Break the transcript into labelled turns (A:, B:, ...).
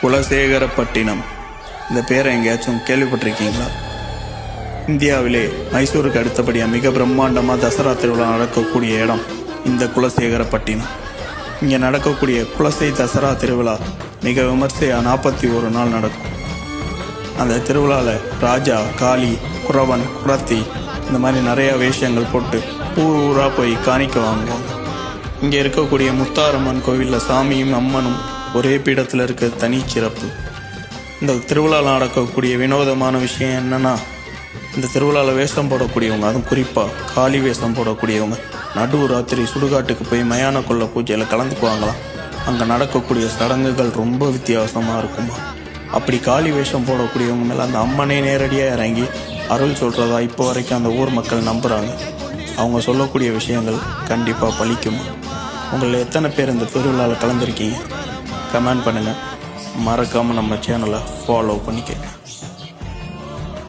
A: குலசேகரப்பட்டினம். இந்த பேரை எங்கேயாச்சும் கேள்விப்பட்டிருக்கீங்களா? இந்தியாவிலே மைசூருக்கு அடுத்தபடியாக மிக பிரம்மாண்டமாக தசரா திருவிழா நடக்கக்கூடிய இடம் இந்த குலசேகரப்பட்டினம். இங்கே நடக்கக்கூடிய குலசை தசரா திருவிழா மிக விமர்சையாக 41 நாள் நடக்கும். அந்த திருவிழாவில் ராஜா, காளி, குறவன், குறத்தி இந்த மாதிரி நிறையா வேஷங்கள் போட்டு ஊராக போய் காணிக்க வாங்குவாங்க. இங்கே இருக்கக்கூடிய முத்தாரம்மன் கோவிலில் சாமியும் அம்மனும் ஒரே பீடத்தில் இருக்க தனி சிறப்பு. இந்த திருவிழாவில் நடக்கக்கூடிய வினோதமான விஷயம் என்னென்னா, இந்த திருவிழாவில் வேஷம் போடக்கூடியவங்க, அதுவும் குறிப்பாக காளி வேஷம் போடக்கூடியவங்க நடு ராத்திரி சுடுகாட்டுக்கு போய் மயான கொள்ள பூஜையில் கலந்துக்குவாங்களாம். அங்கே நடக்கக்கூடிய சடங்குகள் ரொம்ப வித்தியாசமாக இருக்குமா. அப்படி காளி வேஷம் போடக்கூடியவங்க மேலே அந்த அம்மனே நேரடியாக இறங்கி அருள் சொல்கிறதா இப்போ வரைக்கும் அந்த ஊர் மக்கள் நம்புகிறாங்க. அவங்க சொல்லக்கூடிய விஷயங்கள் கண்டிப்பாக பலிக்குமா. உங்களில் எத்தனை பேர் இந்த திருவிழாவில் கலந்துருக்கீங்க? கமெண்ட் பண்ணுங்கள். மறக்காமல் நம்ம சேனலை ஃபாலோ பண்ணிக்கங்க.